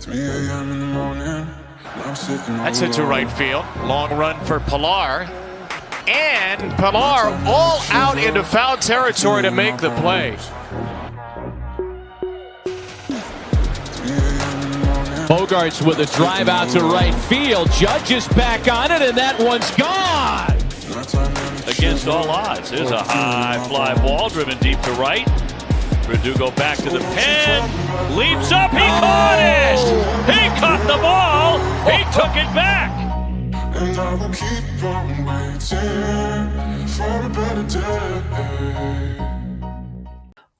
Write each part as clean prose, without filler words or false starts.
3 a.m. in the morning. I'm sitting all That's hit to alone. right field. Long run for Pilar. And Pilar all out into foul territory to make the play. 3 a.m. in the morning. Bogarts with a drive out to right field. Judge is back on it, and that one's gone. Against all odds. Here's a high fly ball driven deep to right. Verdugo back to the pen. Leaps up. He caught it. He caught the ball. He took it back. And I will keep on waiting for a better day.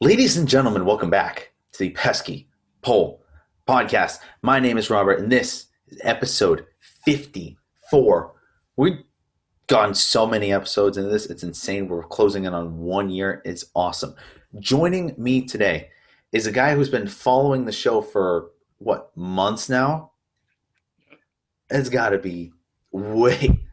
Ladies and gentlemen, welcome back to the Pesky Poll Podcast. My name is Robert, and this is episode 54. We've gotten so many episodes into this. It's insane. We're closing in on 1 year. It's awesome. Joining me today is a guy who's been following the show for, months now? It's got to be way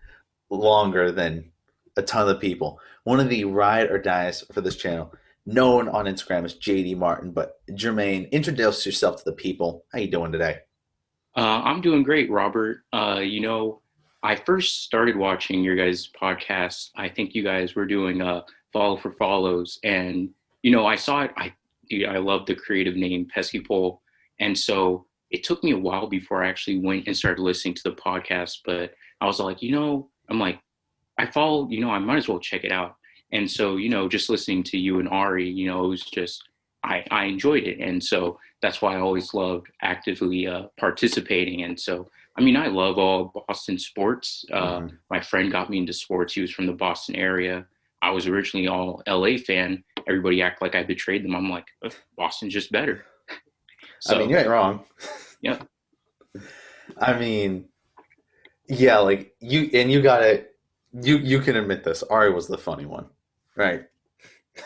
longer than a ton of people. One of the ride or dies for this channel, known on Instagram as JD Martin. But Jermaine, introduce yourself to the people. How you doing today? I'm doing great, Robert. I first started watching your guys' podcast. I think you guys were doing follow for follows, and I saw it. I love the creative name Pesky Poll, and so it took me a while before I actually went and started listening to the podcast. But I was like, I follow. I might as well check it out. And so, just listening to you and Ari, it was just I enjoyed it, and so that's why I always loved actively participating. And so, I love all Boston sports. My friend got me into sports. He was from the Boston area. I was originally all LA fan. Everybody act like I betrayed them. I'm like, Boston's just better. So, you ain't wrong. Yeah. Yeah, like you got it. You can admit this. Ari was the funny one, right?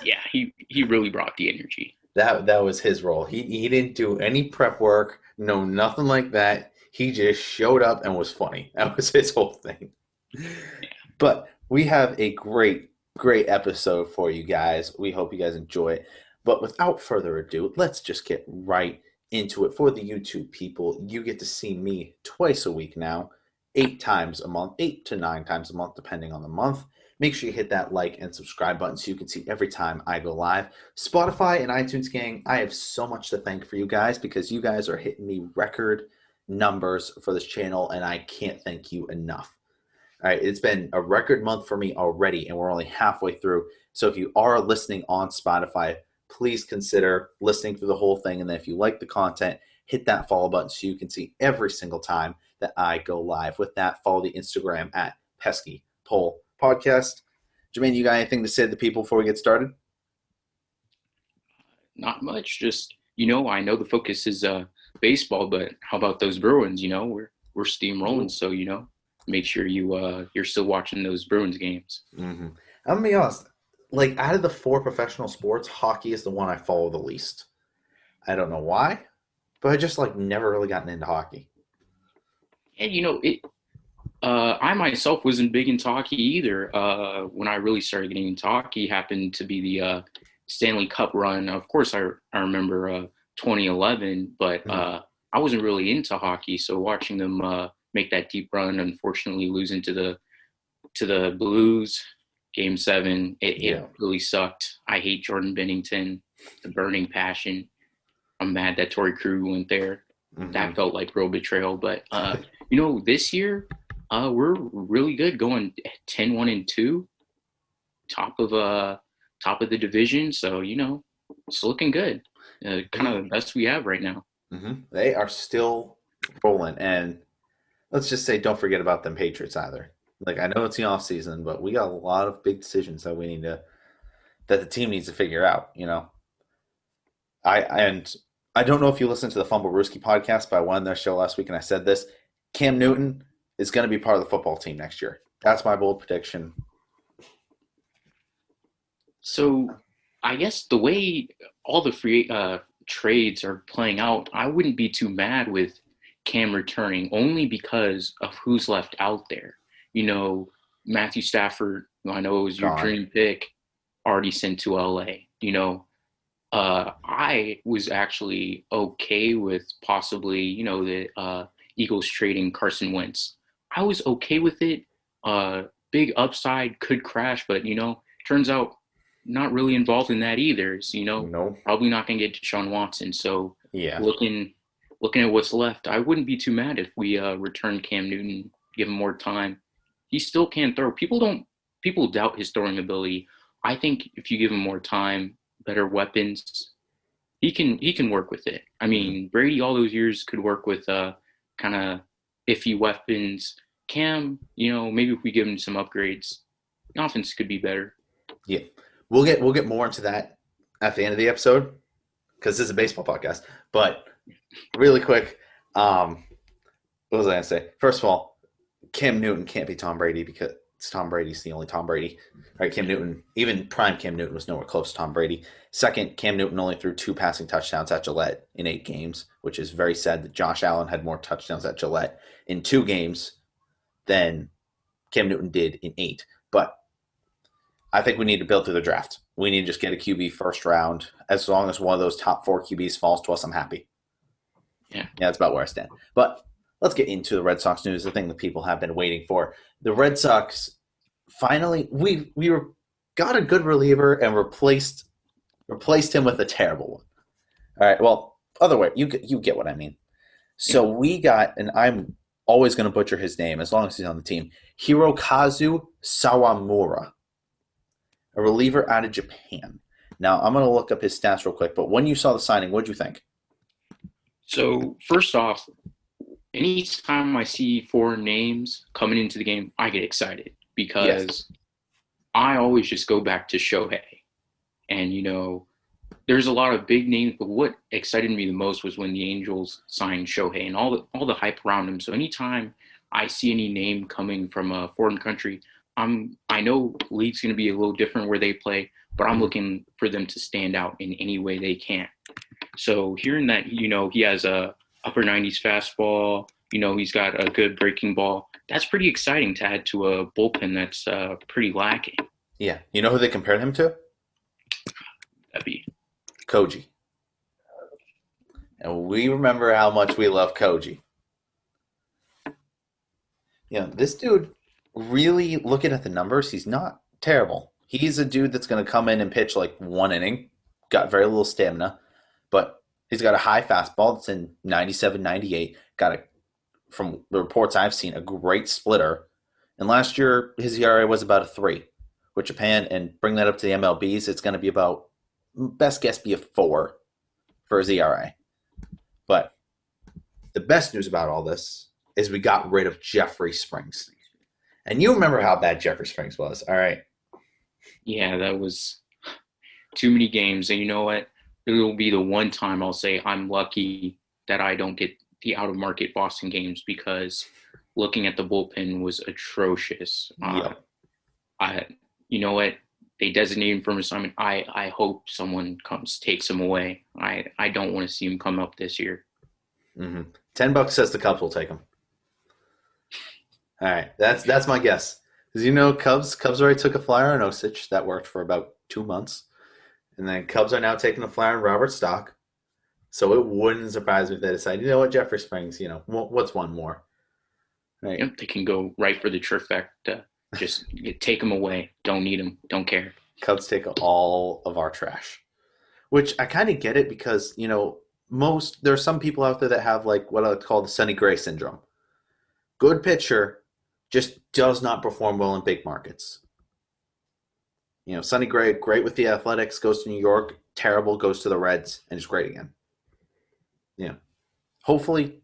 Yeah, he really brought the energy. That was his role. He didn't do any prep work, no nothing like that. He just showed up and was funny. That was his whole thing. Yeah. But we have a great episode for you guys. We hope you guys enjoy it. But without further ado, let's just get right into it. For the YouTube people, you get to see me twice a week now, 8 times a month, 8 to 9 times a month, depending on the month. Make sure you hit that like and subscribe button so you can see every time I go live. Spotify and iTunes gang, I have so much to thank for you guys because you guys are hitting me record numbers for this channel, and I can't thank you enough. All right, it's been a record month for me already, and we're only halfway through. So if you are listening on Spotify, please consider listening through the whole thing. And then if you like the content, hit that follow button so you can see every single time that I go live. With that, follow the Instagram at Pesky Poll Podcast. Jermaine, you got anything to say to the people before we get started? Not much. Just, I know the focus is baseball, but how about those Bruins? We're steamrolling. So, make sure you're still watching those Bruins games. Mm-hmm. I'm gonna be honest. Like, out of the 4 professional sports, hockey is the one I follow the least. I don't know why, but I just never really gotten into hockey. And I myself wasn't big into hockey either. When I really started getting into hockey, happened to be the Stanley Cup run. Of course, I remember 2011, but I wasn't really into hockey. So watching them make that deep run, unfortunately losing to the Blues, Game 7, it really sucked. I hate Jordan Bennington, the burning passion. I'm mad that Torrey Krug went there. Mm-hmm. That felt like real betrayal. But this year, we're really good, going 10-1-2, top of the division. So it's looking good. Kind of the best we have right now. Mm-hmm. They are still rolling, and let's just say, don't forget about them Patriots either. I know it's the off season, but we got a lot of big decisions that that the team needs to figure out. I don't know if you listened to the Fumble Rooski podcast, but I went on their show last week and I said this: Cam Newton is going to be part of the football team next year. That's my bold prediction. So, I guess the way all the free trades are playing out, I wouldn't be too mad with Cam returning, only because of who's left out there. Matthew Stafford, I know it was your dream pick, already sent to LA. I was actually okay with possibly, the Eagles trading Carson Wentz. I was okay with it. Big upside, could crash, but turns out not really involved in that either. So, No. probably not going to get Deshaun Watson. So Yeah. looking at what's left, I wouldn't be too mad if we return Cam Newton, give him more time. He still can throw. People doubt his throwing ability. I think if you give him more time, better weapons, he can work with it. I mean, Brady all those years could work with kind of iffy weapons. Cam, maybe if we give him some upgrades, the offense could be better. Yeah. We'll get more into that at the end of the episode because this is a baseball podcast. But really quick, what was I going to say? First of all, Cam Newton can't be Tom Brady because Tom Brady's the only Tom Brady. Right? Cam Newton, even prime Cam Newton was nowhere close to Tom Brady. Second, Cam Newton only threw 2 passing touchdowns at Gillette in 8 games, which is very sad that Josh Allen had more touchdowns at Gillette in 2 games than Cam Newton did in 8. But I think we need to build through the draft. We need to just get a QB first round. As long as one of those top 4 QBs falls to us, I'm happy. Yeah, that's about where I stand. But let's get into the Red Sox news, the thing that people have been waiting for. The Red Sox finally, we got a good reliever and replaced him with a terrible one. All right, well, other way, you get what I mean. So we got, and I'm always going to butcher his name as long as he's on the team, Hirokazu Sawamura, a reliever out of Japan. Now, I'm going to look up his stats real quick, but when you saw the signing, what did you think? So, first off, anytime I see foreign names coming into the game, I get excited because I always just go back to Shohei. And, there's a lot of big names, but what excited me the most was when the Angels signed Shohei and all the hype around him. So anytime I see any name coming from a foreign country, I know league's going to be a little different where they play, but I'm looking for them to stand out in any way they can. So hearing that, he has a upper 90s fastball, he's got a good breaking ball. That's pretty exciting to add to a bullpen that's pretty lacking. Yeah. You know who they compared him to? That'd be Koji. And we remember how much we love Koji. This dude, really looking at the numbers, he's not terrible. He's a dude that's going to come in and pitch like 1 inning, got very little stamina, but he's got a high fastball that's in 97, 98, from the reports I've seen, a great splitter. And last year, his ERA was about a 3. With Japan, and bring that up to the MLBs, it's going to be about, best guess, be a 4 for his ERA. But the best news about all this is we got rid of Jeffrey Springs. And you remember how bad Jeffrey Springs was, all right? Yeah, that was too many games. And you know what? It will be the one time I'll say I'm lucky that I don't get the out-of-market Boston games because looking at the bullpen was atrocious. You know what? They designated him for an assignment. I hope someone takes him away. I don't want to see him come up this year. Mm-hmm. $10 says the Cubs will take him. All right, that's my guess. Because Cubs already took a flyer on Osich. That worked for about 2 months. And then Cubs are now taking a flyer on Robert Stock. So it wouldn't surprise me if they decide, Jeffrey Springs, what's one more? Right. Yep, they can go right for the trifecta. Just take them away. Don't need them. Don't care. Cubs take all of our trash. Which I kind of get it because, there are some people out there that have like what I would call the Sonny Gray syndrome. Good pitcher, just does not perform well in big markets. Sonny Gray, great with the Athletics, goes to New York, terrible, goes to the Reds, and is great again. Hopefully,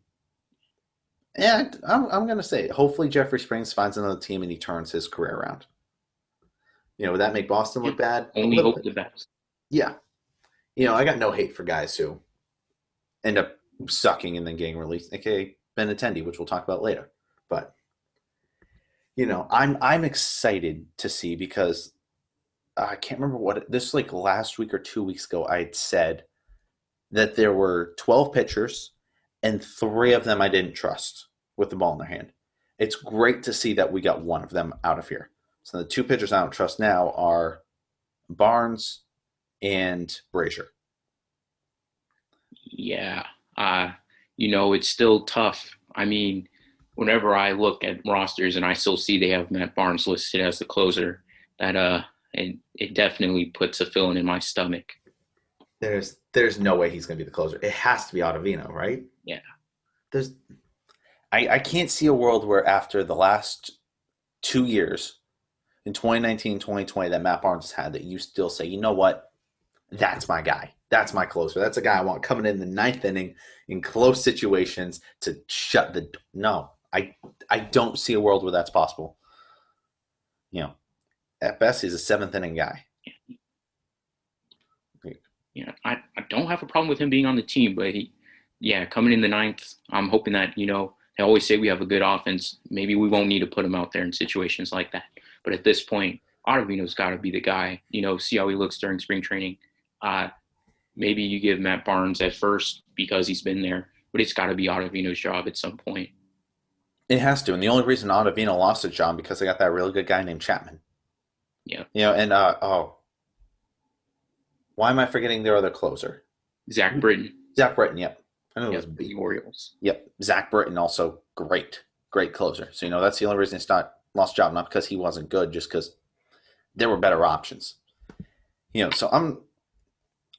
and I'm going to say, hopefully Jeffrey Springs finds another team and he turns his career around. Would that make Boston look bad? Only hope the best. Yeah. I got no hate for guys who end up sucking and then getting released, aka Benintendi, which we'll talk about later. But, I'm excited to see because I can't remember this like last week or 2 weeks ago, I had said that there were 12 pitchers and 3 of them I didn't trust with the ball in their hand. It's great to see that we got one of them out of here. So the 2 pitchers I don't trust now are Barnes and Brazier. Yeah. It's still tough. I mean, whenever I look at rosters and I still see they have Matt Barnes listed as the closer, that it definitely puts a feeling in my stomach. There's no way he's going to be the closer. It has to be Ottavino, right? Yeah. There's I can't see a world where after the last 2 years, in 2019, 2020, that Matt Barnes has had, that you still say, you know what? That's my guy. That's my closer. That's a guy I want coming in the ninth inning in close situations to shut the. No, I don't see a world where that's possible. At best, he's a seventh inning guy. Yeah, I don't have a problem with him being on the team, but coming in the ninth, I'm hoping that, they always say we have a good offense. Maybe we won't need to put him out there in situations like that. But at this point, Ottavino's got to be the guy, see how he looks during spring training. Maybe you give Matt Barnes at first because he's been there, but it's got to be Ottavino's job at some point. It has to. And the only reason Ottavino lost his job because they got that really good guy named Chapman. Yeah. And why am I forgetting their other closer? Zach Britton. Zach Britton, yep. I know it Yep, was B. the Orioles. Yep. Zach Britton also great closer. So, that's the only reason he's not lost job, not because he wasn't good, just because there were better options. So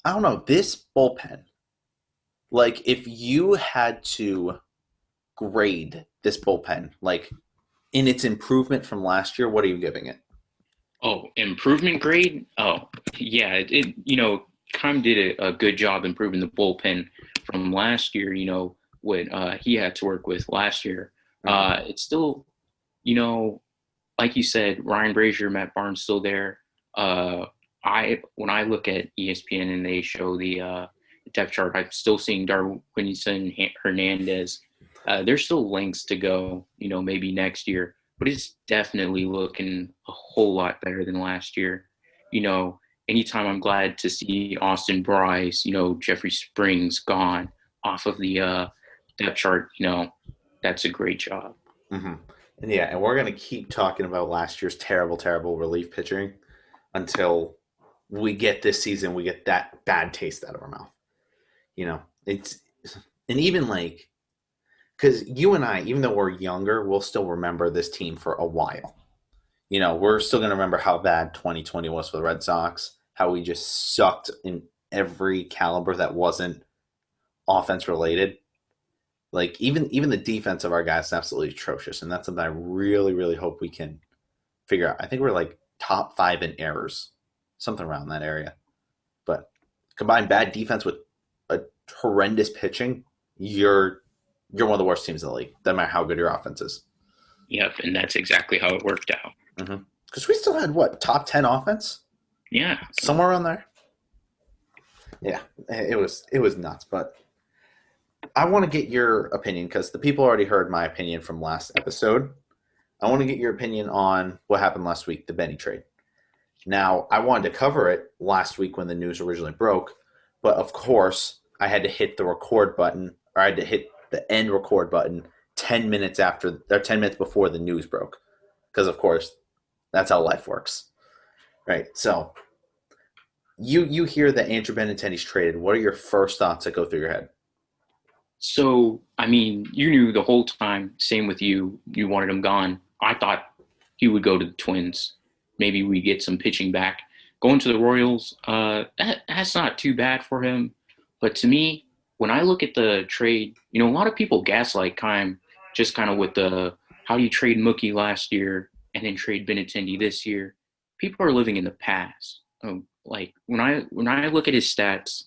I don't know, this bullpen, like if you had to grade this bullpen, like in its improvement from last year, what are you giving it? Oh, improvement grade? Oh, yeah. It kind of did a good job improving the bullpen from last year, what he had to work with last year. It's still, like you said, Ryan Brazier, Matt Barnes still there. When I look at ESPN and they show the depth chart, I'm still seeing Darwinson Hernandez. There's still lengths to go, maybe next year, but it's definitely looking a whole lot better than last year. Anytime I'm glad to see Austin Bryce, Jeffrey Springs gone off of the depth chart, that's a great job. Mm-hmm. And we're going to keep talking about last year's terrible, terrible relief pitching until we get this season, we get that bad taste out of our mouth. And even like, because you and I, even though we're younger, we'll still remember this team for a while. We're still going to remember how bad 2020 was for the Red Sox, how we just sucked in every caliber that wasn't offense related. Like even the defense of our guys is absolutely atrocious, and that's something I really, really hope we can figure out. I think we're like top 5 in errors, something around that area. But combine bad defense with a horrendous pitching, you're one of the worst teams in the league, no matter how good your offense is. Yep, and that's exactly how it worked out. Because we still had, top 10 offense? Yeah. Somewhere around there? Yeah, it was nuts. But I want to get your opinion, because the people already heard my opinion from last episode. I want to get your opinion on what happened last week, the Benny trade. Now, I wanted to cover it last week when the news originally broke, but of course, I had to hit the record button, or I had to hit the end record button 10 minutes before the news broke. Because, of course, that's how life works. Right? So, you hear that Andrew Benintendi's traded. What are your first thoughts that go through your head? So, I mean, you knew the whole time, same with you wanted him gone. I thought he would go to the Twins. Maybe we get some pitching back. Going to the Royals, that's not too bad for him. But to me, when I look at the trade, a lot of people gaslight Keim just kind of with the how do you trade Mookie last year and then trade Benintendi this year. People are living in the past. Like when I look at his stats,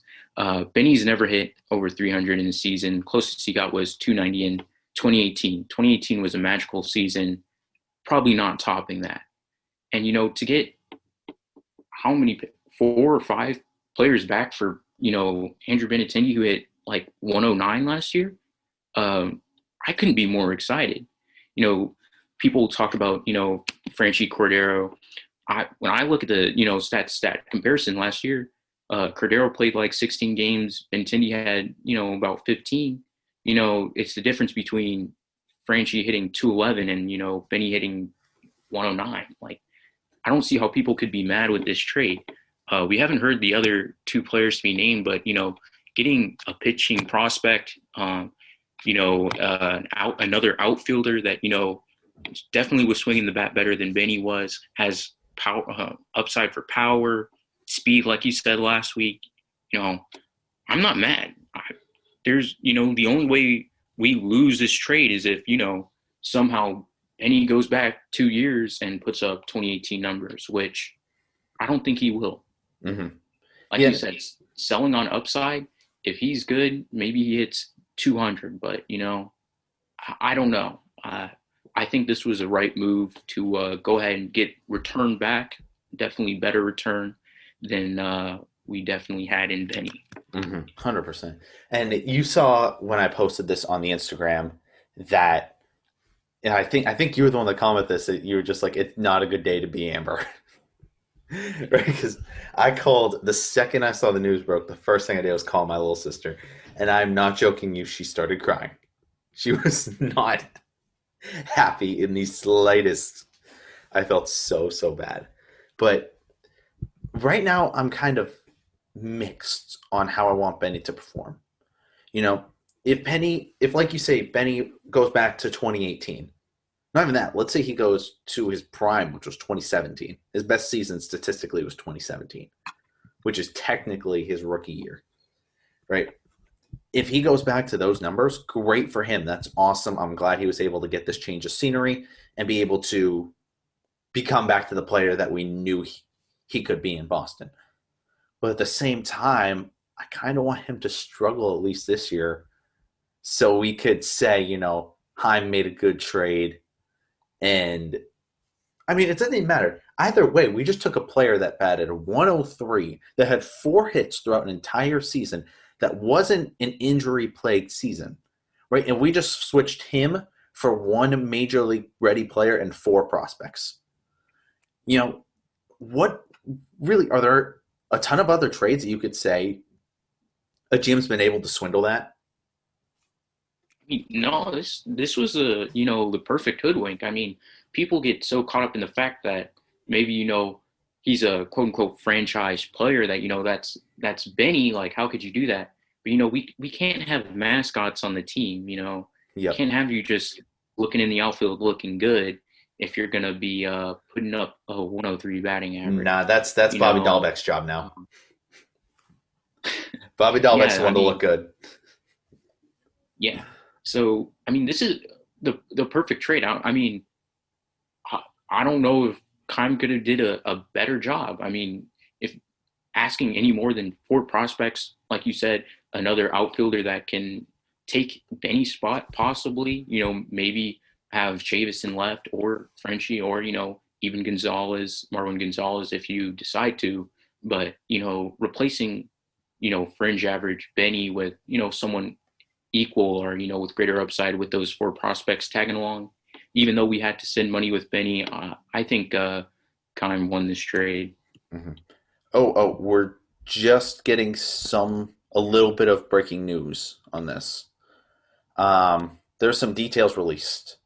Benny's never hit over 300 in a season. Closest he got was 290 in 2018. 2018 was a magical season, probably not topping that. And, to get how many, 4 or 5 players back for, Andrew Benintendi, who hit like 109 last year, I couldn't be more excited. People talk about, Franchi Cordero. When I look at the, stat comparison last year, Cordero played like 16 games. Benintendi had, about 15. It's the difference between Franchi hitting 211 and, Benny hitting 109. Like, I don't see how people could be mad with this trade. We haven't heard the other 2 players to be named, but, getting a pitching prospect, another outfielder that, definitely was swinging the bat better than Benny was, has power, upside for power, speed, like you said last week. I'm not mad. The only way we lose this trade is if, somehow Benny goes back 2 years and puts up 2018 numbers, which I don't think he will. Mm-hmm. Like you said, selling on upside, if he's good, maybe he hits 200, but, I don't know. I think this was a right move to go ahead and get return back, definitely better return than we definitely had in Benny. 100%. And you saw when I posted this on the Instagram that, and I think you were the one that commented this, that you were just like, it's not a good day to be Amber. Right? Because I called, the second I saw the news broke, the first thing I did was call my little sister. And I'm not joking you, she started crying. She was not happy in the slightest. I felt so bad. But right now I'm kind of mixed on how I want Benny to perform. If like you say, Benny goes back to 2018, not even that, let's say he goes to his prime, which was 2017. His best season statistically was 2017, which is technically his rookie year, right? If he goes back to those numbers, great for him. That's awesome. I'm glad he was able to get this change of scenery and be able to become back to the player that we knew he could be in Boston. But at the same time, I kind of want him to struggle at least this year so we could say, Heim made a good trade. And, I mean, it doesn't even matter. Either way, we just took a player that batted 103, that had 4 hits throughout an entire season, that wasn't an injury-plagued season, right? And we just switched him for 1 major league ready player and 4 prospects. What really, are there a ton of other trades that you could say a GM's been able to swindle that? No, this was the perfect hoodwink. I mean, people get so caught up in the fact that maybe, he's a quote unquote franchise player that, that's Benny. Like, how could you do that? But, we can't have mascots on the team, Yep. We can't have you just looking in the outfield looking good if you're going to be putting up a 103 batting average. Nah, that's Bobby Dahlbeck's job now. Bobby Dahlbeck's the one to look good. Yeah. So, I mean, this is the perfect trade. I mean, I don't know if Keim could have did a better job. I mean, if asking any more than 4 prospects, like you said, another outfielder that can take Benny's spot, possibly, maybe have Chavison left or Frenchie or, even Marwin Gonzalez, if you decide to. But, replacing, fringe average Benny with, someone equal or, with greater upside with those 4 prospects tagging along, even though we had to send money with Benny, I think Keim won this trade. Mm-hmm. Oh, we're just getting a little bit of breaking news on this. There's some details released.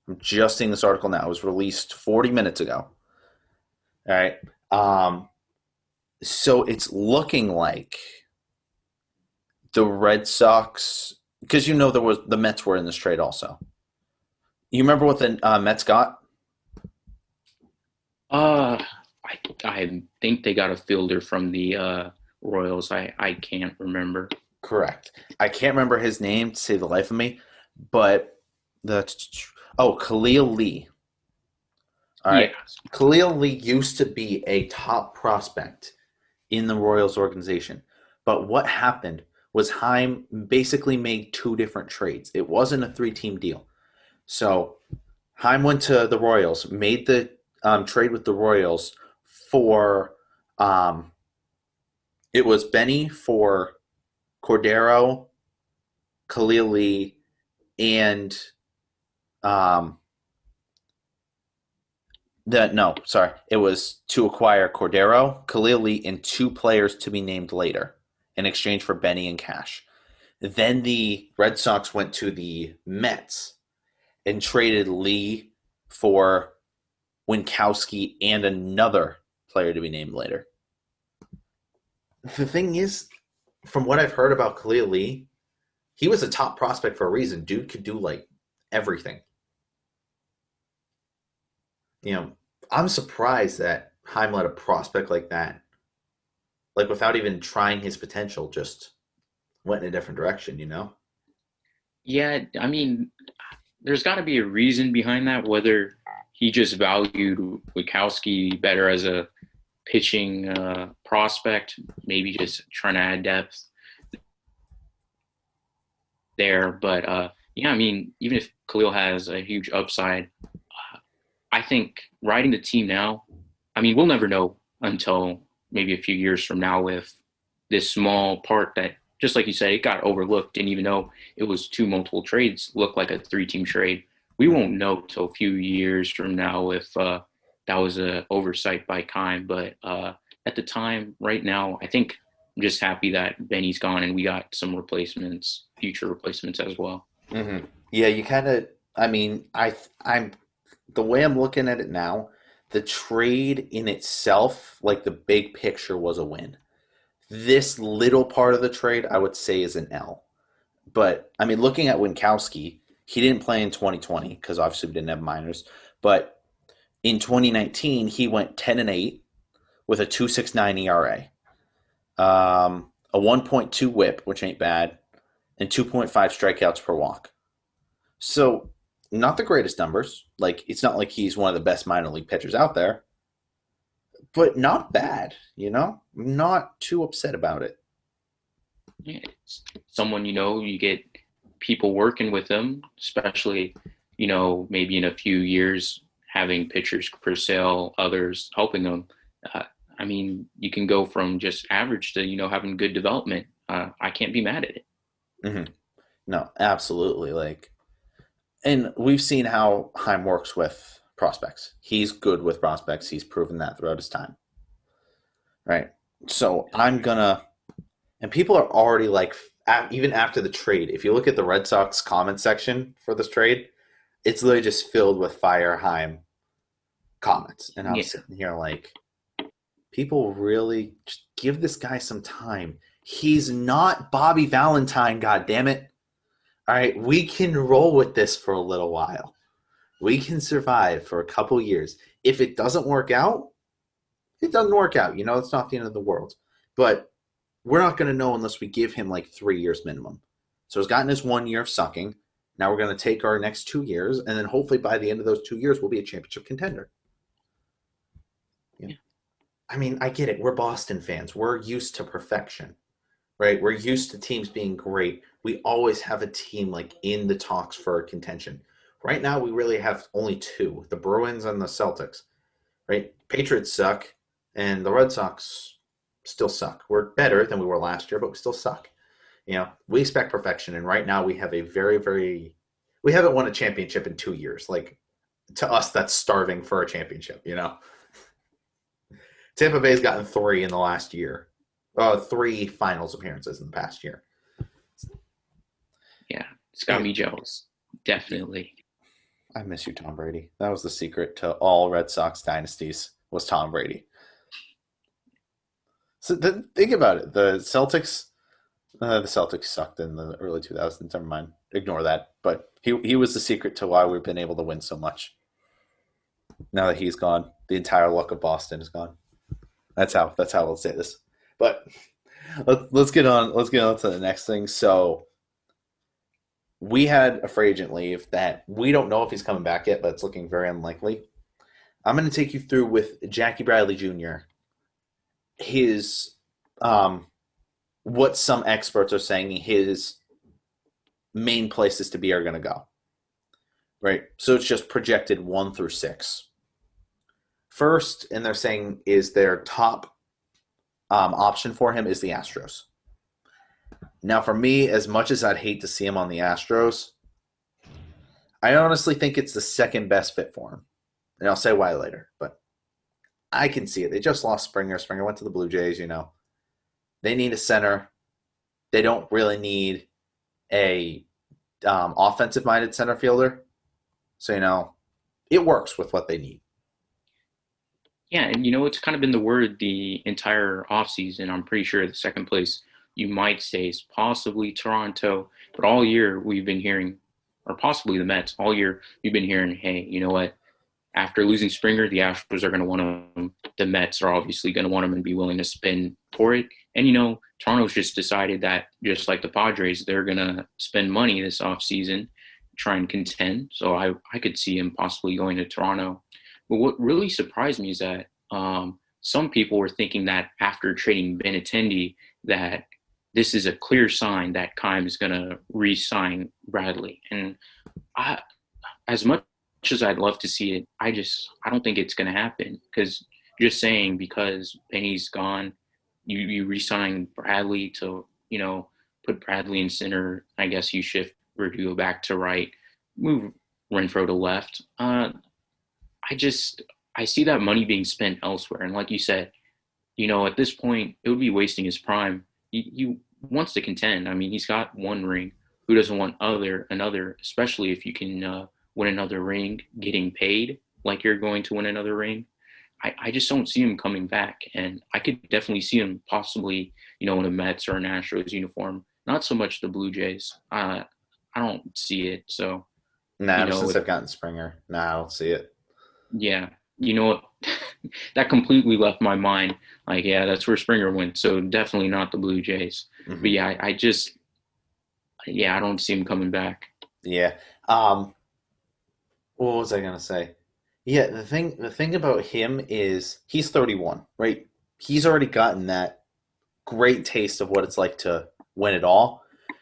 I'm just seeing this article now. It was released 40 minutes ago. All right. So it's looking like the Red Sox, because the Mets were in this trade also. You remember what the Mets got? I think they got a fielder from the Royals. I can't remember. Correct. I can't remember his name to save the life of me, but Khalil Lee. All right. Yeah. Khalil Lee used to be a top prospect in the Royals organization, but what happened was Heim basically made 2 different trades. It wasn't a 3-team deal. So Heim went to the Royals, made the trade with the Royals for it was Benny for Cordero, Khalil Lee, and it was to acquire Cordero, Khalil Lee, and 2 players to be named later in exchange for Benny and cash. Then the Red Sox went to the Mets and traded Lee for Winkowski and another player to be named later. The thing is, from what I've heard about Khalil Lee, he was a top prospect for a reason. Dude could do like everything. I'm surprised that Heim let a prospect like that, like without even trying his potential, just went in a different direction. Yeah, I mean, there's got to be a reason behind that, whether he just valued Wikowski better as a pitching prospect, maybe just trying to add depth there. But yeah, I mean, even if Khalil has a huge upside, I think riding the team now, I mean, we'll never know until maybe a few years from now with this small part that, just like you said, it got overlooked. Didn't even know it was two multiple trades, looked like a 3-team trade. We won't know till a few years from now if that was an oversight by Kime. But at the time, right now, I think I'm just happy that Benny's gone and we got some replacements, future replacements as well. Mm-hmm. Yeah, you kind of. I mean, I'm the way I'm looking at it now. The trade in itself, like the big picture, was a win. This little part of the trade, I would say, is an L. But I mean, looking at Winkowski, he didn't play in 2020 because obviously we didn't have minors. But in 2019, he went 10-8 with a 2.69 ERA, a 1.2 WHIP, which ain't bad, and 2.5 strikeouts per walk. So not the greatest numbers. Like, it's not like he's one of the best minor league pitchers out there, but not bad. I'm not too upset about it. Yeah, someone, you get people working with them, especially, maybe in a few years, having pitchers for sale, others helping them. I mean, you can go from just average to, having good development. I can't be mad at it. Mm-hmm. No, absolutely. And we've seen how Heim works with prospects. He's good with prospects. He's proven that throughout his time. Right. So and people are already like, even after the trade, if you look at the Red Sox comment section for this trade, it's literally just filled with Fire Heim comments. And I'm sitting here like, people really just give this guy some time. He's not Bobby Valentine, goddammit. All right, we can roll with this for a little while. We can survive for a couple years. If it doesn't work out, it doesn't work out. It's not the end of the world. But we're not going to know unless we give him like 3 years minimum. So he's gotten his 1 year of sucking. Now we're going to take our next 2 years, and then hopefully by the end of those 2 years, we'll be a championship contender. Yeah. I mean, I get it. We're Boston fans. We're used to perfection, right? We're used to teams being great. We always have a team like in the talks for contention. Right now, we really have only two, the Bruins and the Celtics, right? Patriots suck, and the Red Sox still suck. We're better than we were last year, but we still suck. We expect perfection, and right now we have a we haven't won a championship in 2 years. Like, to us, that's starving for a championship, Tampa Bay's gotten 3 in the last year. 3 finals appearances in the past year. Yeah, it's got me jealous. Definitely. I miss you, Tom Brady. That was the secret to all Red Sox dynasties, was Tom Brady. So think about it. The Celtics sucked in the early 2000s. Never mind. Ignore that. But he was the secret to why we've been able to win so much. Now that he's gone, the entire luck of Boston is gone. That's how we'll say this. But let's get on. Let's get on to the next thing. So we had a free agent leave that we don't know if he's coming back yet, but it's looking very unlikely. I'm going to take you through with Jackie Bradley Jr. His what some experts are saying his main places to be are going to go. Right? So it's just projected 1 through 6. First, and they're saying is their top option for him is the Astros. Now, for me, as much as I'd hate to see him on the Astros, I honestly think it's the second best fit for him. And I'll say why later, but I can see it. They just lost Springer. Springer went to the Blue Jays, They need a center. They don't really need a offensive-minded center fielder. So, it works with what they need. Yeah, and it's kind of been the word the entire offseason. I'm pretty sure the second place you might say is possibly Toronto. But all year we've been hearing, or possibly the Mets, all year we've been hearing, hey, you know what? After losing Springer, the Astros are going to want him. The Mets are obviously going to want him and be willing to spend for it. And, Toronto's just decided that, just like the Padres, they're going to spend money this offseason, try and contend. So I could see him possibly going to Toronto. But what really surprised me is that some people were thinking that after trading Benintendi, that this is a clear sign that Keim is going to re-sign Bradley. And as much as I'd love to see it, I don't think it's going to happen, because because Benny's gone, you re-sign Bradley to, put Bradley in center. I guess you shift Verdugo back to right, move Renfroe to left. I see that money being spent elsewhere. And like you said, at this point, it would be wasting his prime. He wants to contend. I mean, he's got one ring. Who doesn't want another, especially if you can win another ring, getting paid like you're going to win another ring. I just don't see him coming back. And I could definitely see him possibly, in a Mets or an Astros uniform. Not so much the Blue Jays. I don't see it. So, Ever since I've gotten Springer, I don't see it. Yeah. You know what? That completely left my mind. Like, yeah, that's where Springer went. So definitely not the Blue Jays. Mm-hmm. But yeah, I don't see him coming back. Yeah. What was I gonna say? Yeah, the thing about him is he's 31, right? He's already gotten that great taste of what it's like to win it all.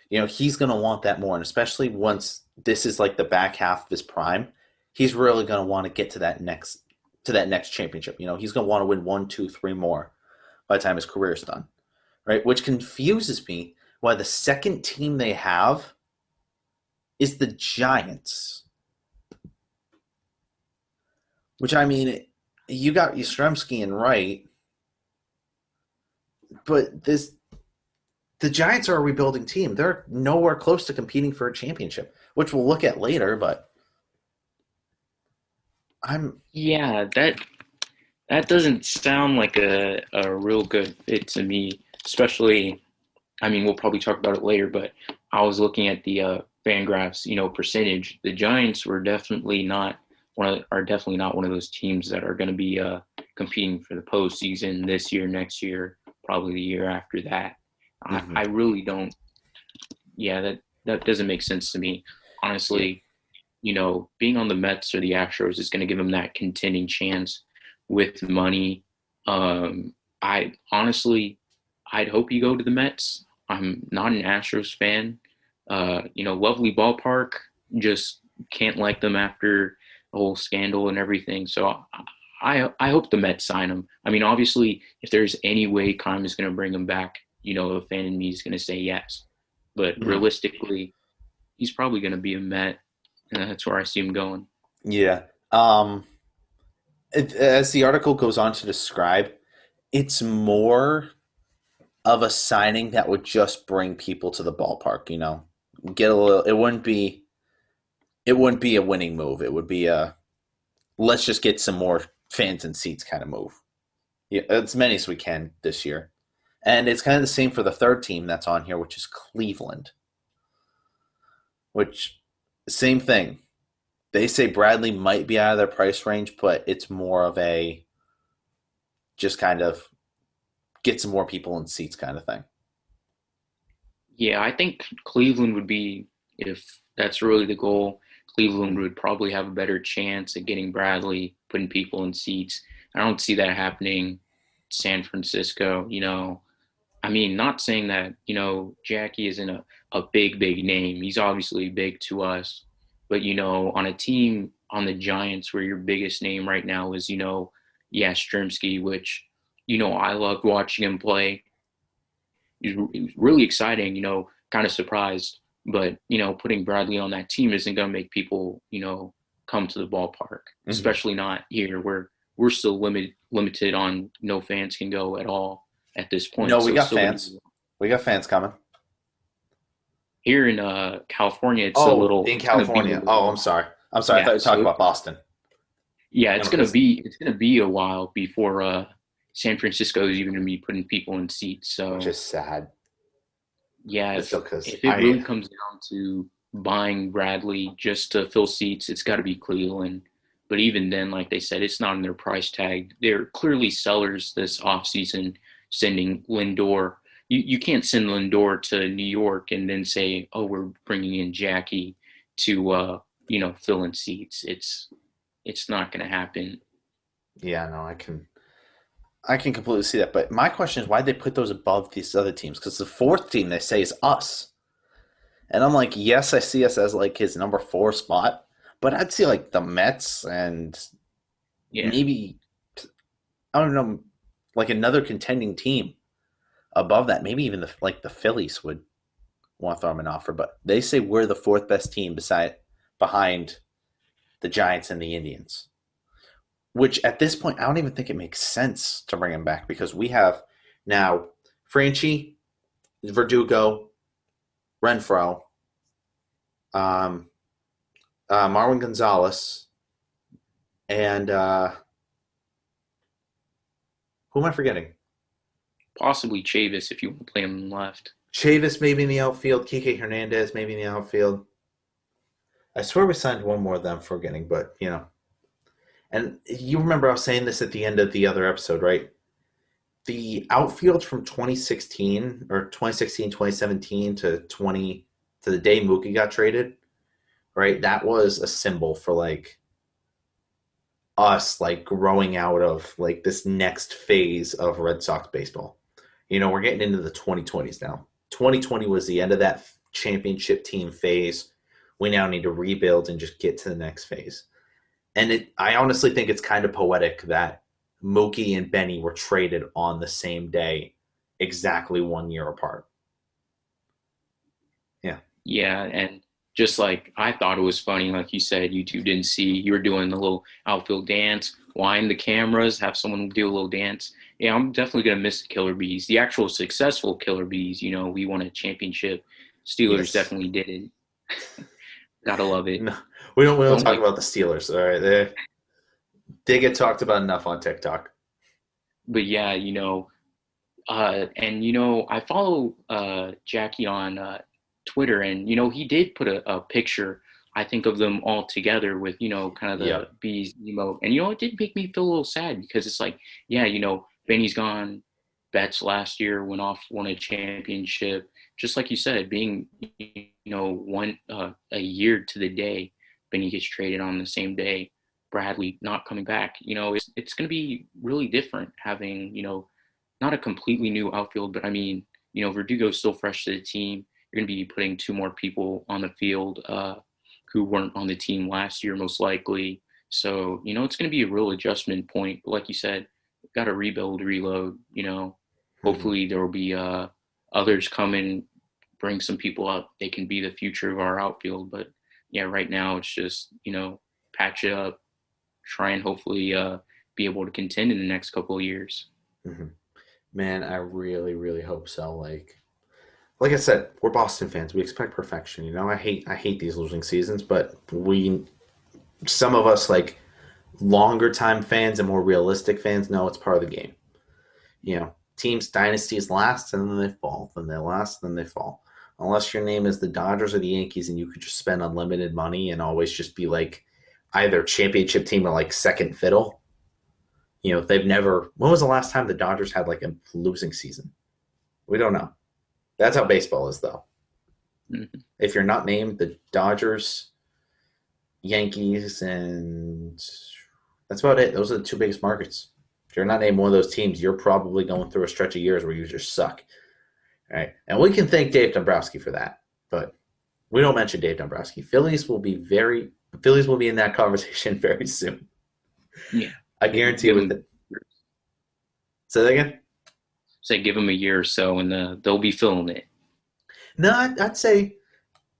He's gonna want that more, and especially once this is like the back half of his prime, he's really gonna want to get to that next championship. He's gonna want to win 1, 2, 3 more by the time his career is done, right? Which confuses me why the second team they have is the Giants. Which, I mean, you got Yastrzemski and Wright, but the Giants are a rebuilding team. They're nowhere close to competing for a championship, which we'll look at later, but Yeah, that doesn't sound like a real good fit to me, especially, I mean, we'll probably talk about it later, but I was looking at the Fangraphs, percentage. The Giants were definitely not one of those teams that are going to be competing for the postseason this year, next year, probably the year after that. Mm-hmm. I really don't. Yeah, that doesn't make sense to me. Honestly, being on the Mets or the Astros is going to give them that contending chance with money. I'd hope you go to the Mets. I'm not an Astros fan. Lovely ballpark, just can't like them after the whole scandal and everything. So I hope the Mets sign him. I mean, obviously, if there's any way Keim is going to bring him back, the fan in me is going to say yes. But realistically, he's probably going to be a Met, and that's where I see him going. Yeah. As the article goes on to describe, it's more of a signing that would just bring people to the ballpark. Get a little. It wouldn't be a winning move. It would be a let's just get some more fans and seats kind of move. Yeah, as many as we can this year. And it's kind of the same for the third team that's on here, which is Cleveland. Which, same thing. They say Bradley might be out of their price range, but it's more of a just kind of get some more people in seats kind of thing. Yeah, I think Cleveland would be, if that's really the goal, Cleveland would probably have a better chance at getting Bradley, putting people in seats. I don't see that happening. San Francisco, I mean, not saying that, Jackie isn't a big name. He's obviously big to us. But, on a team, on the Giants, where your biggest name right now is, Yastrzemski, which, I loved watching him play. He was really exciting, kind of surprised. But, putting Bradley on that team isn't going to make people, come to the ballpark, especially not here where we're still limited on no fans can go at all at this point. No, we got fans. We got fans coming. Here in California, it's a little. In California. I'm sorry. Yeah, I thought you were talking about Boston. Yeah, it's gonna be a while before San Francisco is even gonna be putting people in seats. So which is sad. Yeah, It's still because if it really comes down to buying Bradley just to fill seats, it's got to be Cleveland. But even then, like they said, it's not in their price tag. They're clearly sellers this offseason sending Lindor. You can't send Lindor to New York and then say, oh, we're bringing in Jackie to, fill in seats. It's not going to happen. Yeah, no, I can completely see that. But my question is, why they put those above these other teams? Because the fourth team they say is us, and I'm like, yes, I see us as like his number 4 spot, but I'd see like the Mets and Yeah. maybe I don't know, like another contending team above that. Maybe even the Phillies would want to throw him an offer, but they say we're the 4th best team behind the Giants and the Indians. Which at this point, I don't even think it makes sense to bring him back because we have now Franchi, Verdugo, Renfro, Marwin Gonzalez, and who am I forgetting? Possibly Chavis if you want to play him left. Chavis maybe in the outfield, Kike Hernandez maybe in the outfield. I swear we signed one more of them forgetting, but you know. And you remember I was saying this at the end of the other episode, right? The outfield from 2016 or 2016, 2017 to the day Mookie got traded, right? That was a symbol for like us like growing out of like this next phase of Red Sox baseball. You know, we're getting into the 2020s now. 2020 was the end of that championship team phase. We now need to rebuild and just get to the next phase. And I honestly think it's kind of poetic that Mookie and Benny were traded on the same day, exactly 1 year apart. Yeah. Yeah, and just like I thought it was funny, like you said, YouTube didn't see you were doing the little outfield dance, wind the cameras, have someone do a little dance. Yeah, I'm definitely gonna miss the Killer Bees, the actual successful Killer Bees. You know, we won a championship. Steelers Yes. definitely did it. Gotta love it. No, we don't talk about the Steelers. All right, they get talked about enough on TikTok. But yeah, I follow Jackie on Twitter, and he did put a picture, I think, of them all together with kind of the bees emote, and it did make me feel a little sad because it's like, yeah, Benny's gone, Betts last year won a championship, just like you said, being a year to the day, Benny gets traded on the same day, Bradley not coming back. It's going to be really different having not a completely new outfield, but I mean, Verdugo's still fresh to the team. You're going to be putting 2 more people on the field who weren't on the team last year, most likely. So, it's going to be a real adjustment point. But like you said, got to rebuild, reload. Hopefully there will be others come in, bring some people up. They can be the future of our outfield. But yeah, right now it's just, patch it up, try and hopefully be able to contend in the next couple of years. Mm-hmm. Man, I really, really hope so. Like I said, we're Boston fans. We expect perfection. I hate these losing seasons, but some of us like longer time fans and more realistic fans know it's part of the game. Teams dynasties last and then they fall, then they last, then they fall. Unless your name is the Dodgers or the Yankees and you could just spend unlimited money and always just be like either championship team or like second fiddle. They've never. When was the last time the Dodgers had like a losing season? We don't know. That's how baseball is, though. Mm-hmm. If you're not named the Dodgers, Yankees, and that's about it. Those are the 2 biggest markets. If you're not named one of those teams, you're probably going through a stretch of years where you just suck. All right, and we can thank Dave Dombrowski for that, but we don't mention Dave Dombrowski. Phillies will be in that conversation very soon. Yeah. I guarantee you with it. Say that again? Say give them a year or so and they'll be filling it. No, I'd say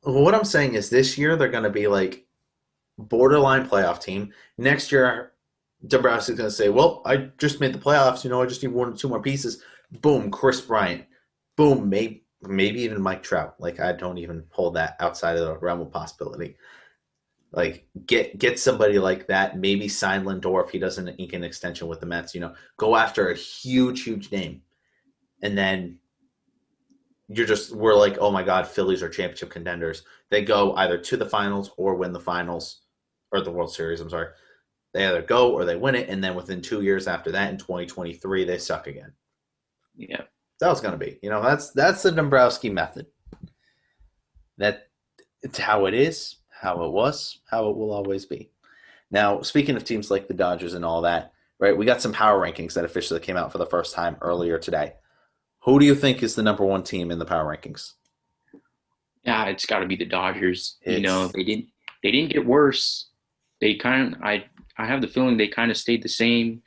what I'm saying is this year they're going to be like borderline playoff team. Next year, Dombrowski's going to say, well, I just made the playoffs. I just need 1 or 2 more pieces. Boom, Chris Bryant. Boom, maybe even Mike Trout. Like, I don't even hold that outside of the realm of possibility. Like, get somebody like that. Maybe sign Lindor if he doesn't ink an extension with the Mets. Go after a huge, huge name. And then we're like, oh my God, Phillies are championship contenders. They go either to the finals or win the finals, or the World Series, I'm sorry. They either go or they win it, and then within 2 years after that, in 2023, they suck again. Yeah. That was going to be. That's the Dombrowski method. It's how it is, how it was, how it will always be. Now, speaking of teams like the Dodgers and all that, right, we got some power rankings that officially came out for the first time earlier today. Who do you think is the number one team in the power rankings? Yeah, it's got to be the Dodgers. They didn't get worse. I have the feeling they kind of stayed the same.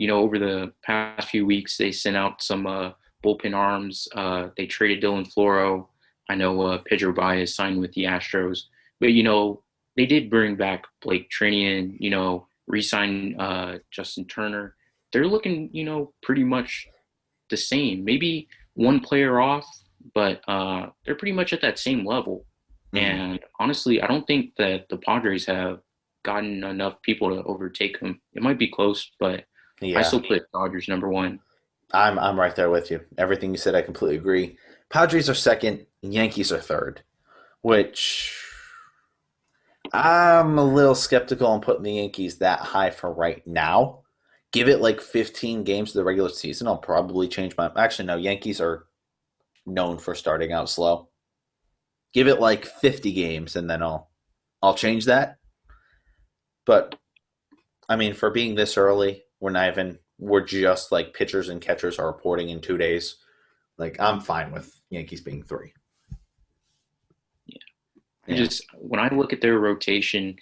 Over the past few weeks, they sent out some bullpen arms. They traded Dylan Floro. I know Pedro Baez signed with the Astros, but they did bring back Blake Trinian. Re-sign Justin Turner. They're looking, pretty much the same. Maybe one player off, but they're pretty much at that same level. Mm-hmm. And honestly, I don't think that the Padres have gotten enough people to overtake them. It might be close, but I still put Dodgers number one. I'm right there with you. Everything you said, I completely agree. Padres are second, Yankees are third, which I'm a little skeptical on putting the Yankees that high for right now. Give it like 15 games of the regular season, I'll probably change my – actually, no, Yankees are known for starting out slow. Give it like 50 games, and then I'll change that. But, I mean, for being this early, we're just like pitchers and catchers are reporting in 2 days. Like, I'm fine with Yankees being 3. Yeah. When I look at their rotation,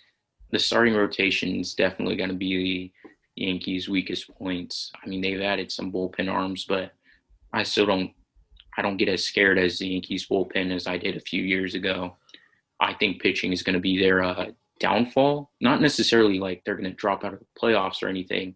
the starting rotation is definitely going to be the Yankees' weakest points. I mean, they've added some bullpen arms, but I don't get as scared as the Yankees bullpen as I did a few years ago. I think pitching is going to be their downfall. Not necessarily like they're going to drop out of the playoffs or anything.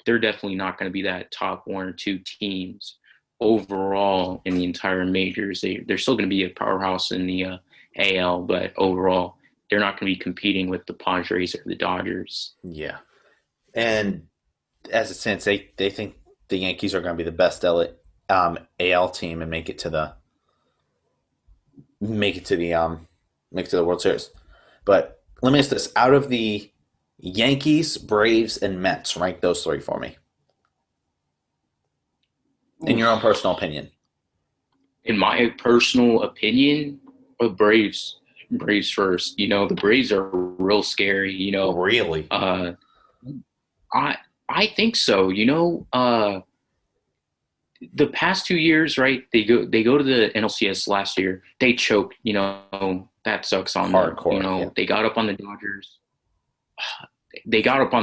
They're definitely not going to be that top 1 or 2 teams overall in the entire majors. They're still going to be a powerhouse in the AL, but overall, they're not going to be competing with the Padres or the Dodgers. Yeah. And as it stands, they think the Yankees are going to be the best AL team and make it to the World Series. But let me ask this: out of the Yankees, Braves, and Mets, rank those 3 for me. In your own personal opinion. In my personal opinion, Braves first. The Braves are real scary. Really? I think so. The past 2 years, right? They go to the NLCS last year. They choked. That sucks on hardcore. Them. Yeah. They got up on the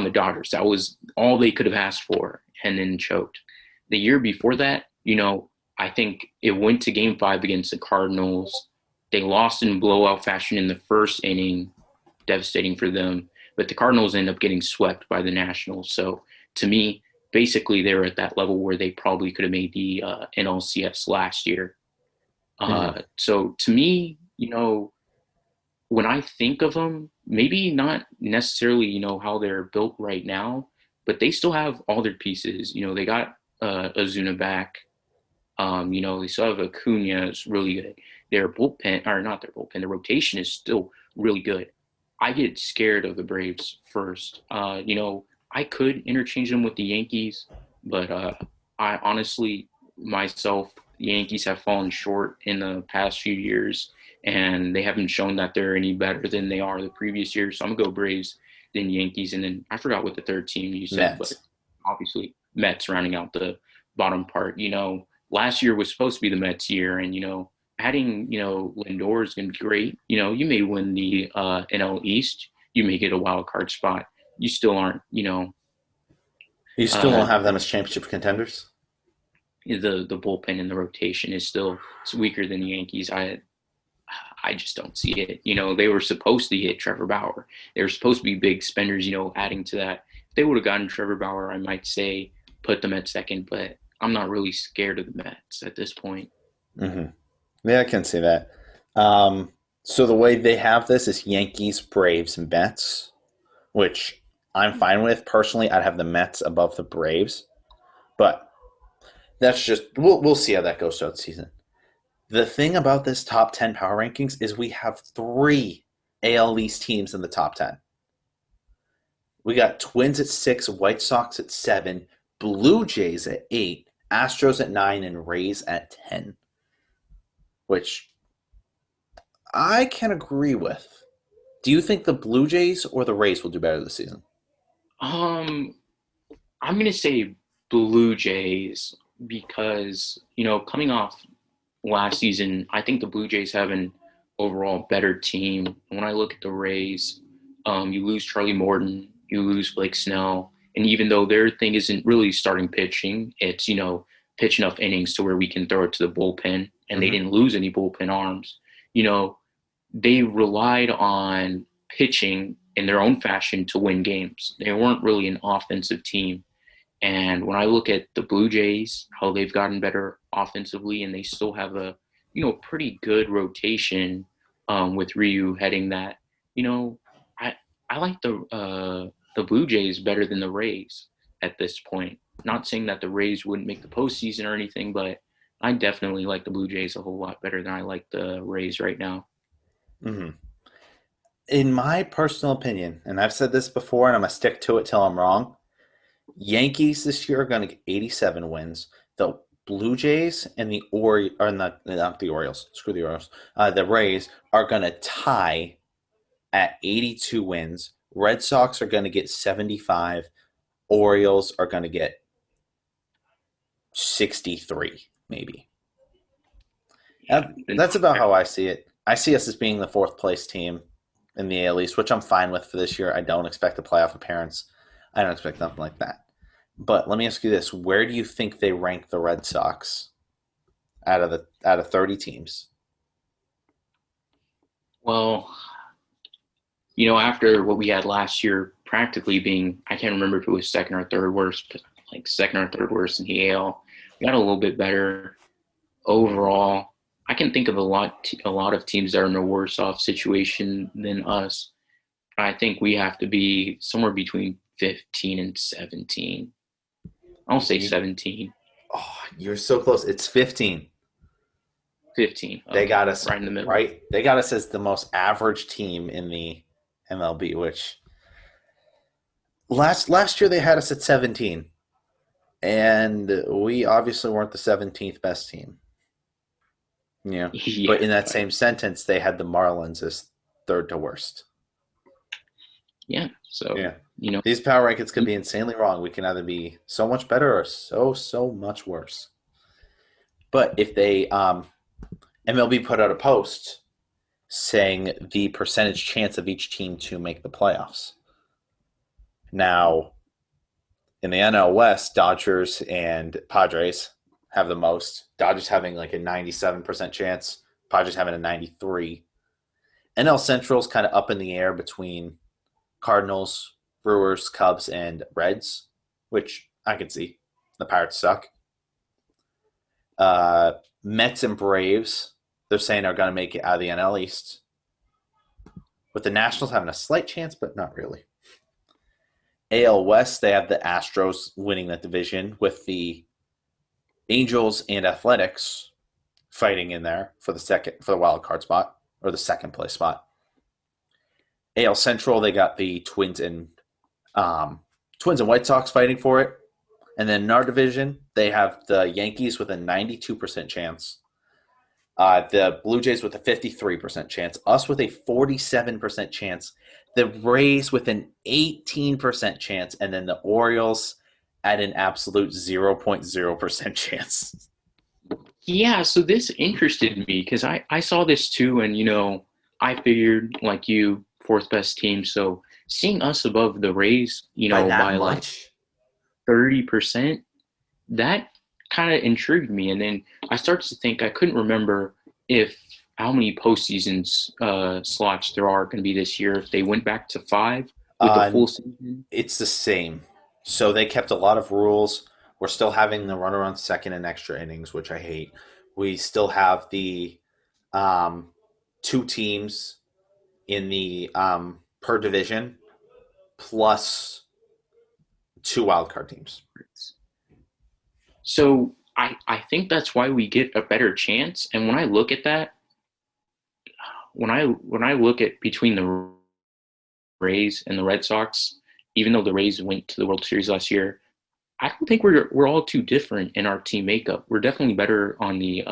Dodgers. That was all they could have asked for, and then choked. The year before that, I think it went to Game 5 against the Cardinals. They lost in blowout fashion in the first inning, devastating for them. But the Cardinals end up getting swept by the Nationals. So to me, basically they're at that level where they probably could have made the NLCS last year. So to me, when I think of them, maybe not necessarily, how they're built right now, but they still have all their pieces. They got Ozuna back. They still have Acuna is really good. Their bullpen, or not their bullpen, the rotation is still really good. I get scared of the Braves first. I could interchange them with the Yankees, but I honestly, myself, the Yankees have fallen short in the past few years, and they haven't shown that they're any better than they are the previous years. So I'm going to go Braves, then Yankees, and then I forgot what the third team you said, Mets. But obviously Mets rounding out the bottom part. Last year was supposed to be the Mets year, and, adding, Lindor is going to be great. You may win the NL East. You may get a wild card spot. You still aren't, You still don't have them as championship contenders? The bullpen and the rotation is still weaker than the Yankees. I just don't see it. They were supposed to get Trevor Bauer. They were supposed to be big spenders, adding to that. If they would have gotten Trevor Bauer, I might say put them at second, but I'm not really scared of the Mets at this point. Mm-hmm. Yeah, I can see that. So the way they have this is Yankees, Braves, and Mets, which I'm fine with. Personally, I'd have the Mets above the Braves, but that's just we'll see how that goes throughout the season. The thing about this top 10 power rankings is we have 3 AL East teams in the top 10. We got Twins at 6, White Sox at 7, Blue Jays at 8, Astros at 9, and Rays at 10, which I can agree with. Do you think the Blue Jays or the Rays will do better this season? I'm gonna say Blue Jays because coming off last season, I think the Blue Jays have an overall better team. When I look at the Rays, you lose Charlie Morton, you lose Blake Snell, and even though their thing isn't really starting pitching, it's pitch enough innings to where we can throw it to the bullpen, and they didn't lose any bullpen arms. They relied on pitching in their own fashion to win games. They weren't really an offensive team. And when I look at the Blue Jays, how they've gotten better offensively, and they still have a pretty good rotation with Ryu heading that. I like the Blue Jays better than the Rays at this point. Not saying that the Rays wouldn't make the postseason or anything, but I definitely like the Blue Jays a whole lot better than I like the Rays right now. Mm-hmm. In my personal opinion, and I've said this before, and I'm going to stick to it till I'm wrong, Yankees this year are going to get 87 wins. The Blue Jays and the not the Orioles. Screw the Orioles. The Rays are going to tie at 82 wins. Red Sox are going to get 75. Orioles are going to get 63, maybe. That's about how I see it. I see us as being the 4th place team in the AL East, which I'm fine with for this year. I don't expect a playoff appearance. I don't expect nothing like that. But let me ask you this: where do you think they rank the Red Sox out of 30 teams? Well, after what we had last year, practically being, I can't remember if it was second or third worst, but like second or third worst in the AL, we got a little bit better overall. I can think of a lot of teams that are in a worse off situation than us. I think we have to be somewhere between 15 and 17. I'll say 17. Oh, you're so close. It's 15. 15. They got us right in the middle. Right? They got us as the most average team in the MLB, which last year they had us at 17. And we obviously weren't the 17th best team. Yeah. But in that same sentence, they had the Marlins as 3rd to worst. Yeah. So, these power rankings could be insanely wrong. We can either be so much better or so much worse. But if they MLB put out a post saying the percentage chance of each team to make the playoffs. Now, in the NL West, Dodgers and Padres have the most. Dodgers having like a 97% chance. Padres having a 93%. NL Central's kind of up in the air between Cardinals, Brewers, Cubs, and Reds, which I can see. The Pirates suck. Mets and Braves, they're saying are going to make it out of the NL East. With the Nationals having a slight chance, but not really. AL West, they have the Astros winning that division with the Angels and Athletics fighting in there for the wild card spot or the second place spot. AL Central, they got the Twins and White Sox fighting for it. And then in our division, they have the Yankees with a 92% chance. The Blue Jays with a 53% chance. Us with a 47% chance. The Rays with an 18% chance. And then the Orioles at an absolute 0.0% chance. Yeah, so this interested me because I saw this too. And, I figured like you, 4th best team. So seeing us above the Rays, by like 30%, that kind of intrigued me. And then I started to think, I couldn't remember how many postseason slots there are going to be this year. If they went back to 5 with the full season. It's the same. So they kept a lot of rules. We're still having the runner on second and extra innings, which I hate. We still have the 2 teams in the per division plus 2 wildcard teams. So I think that's why we get a better chance. And when I look at that, when I look at between the Rays and the Red Sox, even though the Rays went to the World Series last year, I don't think we're all too different in our team makeup. We're definitely better on the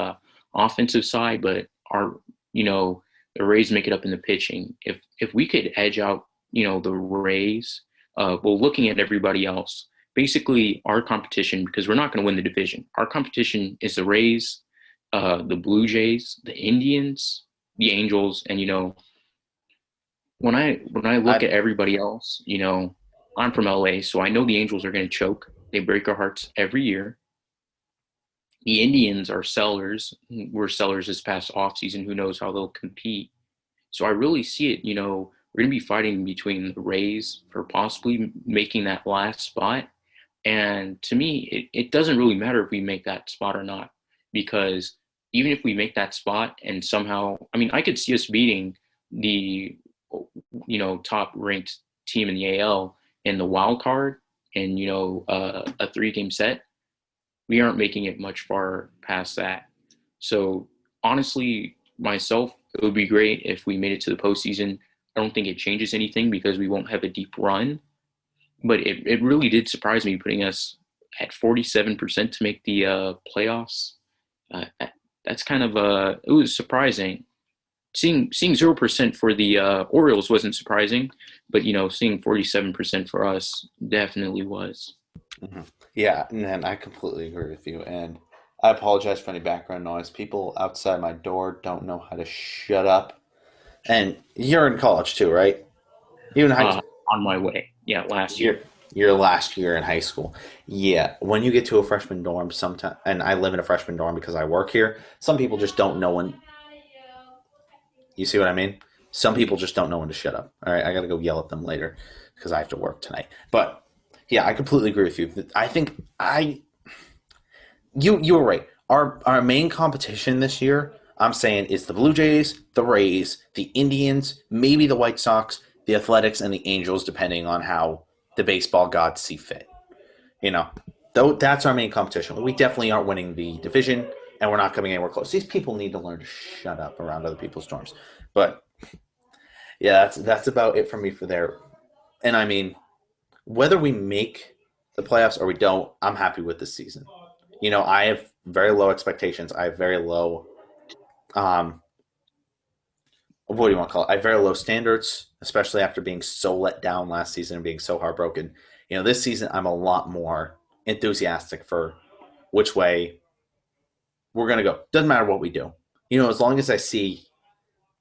offensive side, but our the Rays make it up in the pitching. If we could edge out the Rays, well, looking at everybody else, basically our competition, because we're not going to win the division. Our competition is the Rays, the Blue Jays, the Indians, the Angels, and when I look at everybody else, I'm from LA, so I know the Angels are going to choke. They break our hearts every year. The Indians are sellers. We're sellers this past offseason. Who knows how they'll compete? So I really see it. We're going to be fighting between the Rays for possibly making that last spot. And to me, it doesn't really matter if we make that spot or not, because even if we make that spot and somehow, I mean, I could see us beating the, top ranked team in the AL in the wild card and, a 3-game set. We aren't making it much far past that. So honestly, myself, it would be great if we made it to the postseason. I don't think it changes anything because we won't have a deep run. But it really did surprise me putting us at 47% to make the playoffs. That's kind of it was surprising. Seeing 0% for the Orioles wasn't surprising, but seeing 47% for us definitely was. Mhm. Yeah, and I completely agree with you. And I apologize for any background noise. People outside my door don't know how to shut up. And you're in college too, right? You in high Uh, on my way, yeah, last your year. your last year in high school. Yeah, when you get to a freshman dorm, sometimes, and I live in a freshman dorm because I work here. Some people just don't know when. You see what I mean? Some people just don't know when to shut up. All right, I got to go yell at them later because I have to work tonight. But yeah, I completely agree with you. I think you were right. Our main competition this year, I'm saying, is the Blue Jays, the Rays, the Indians, maybe the White Sox, the Athletics, and the Angels, depending on how the baseball gods see fit. Though that's our main competition. We definitely aren't winning the division, and we're not coming anywhere close. These people need to learn to shut up around other people's storms. But yeah, that's about it for me for there. And I mean, whether we make the playoffs or we don't, I'm happy with this season. I have very low expectations. I have very low, um, what do you want to call it? I have very low standards, especially after being so let down last season and being so heartbroken. This season I'm a lot more enthusiastic for which way we're going to go. Doesn't matter what we do. As long as I see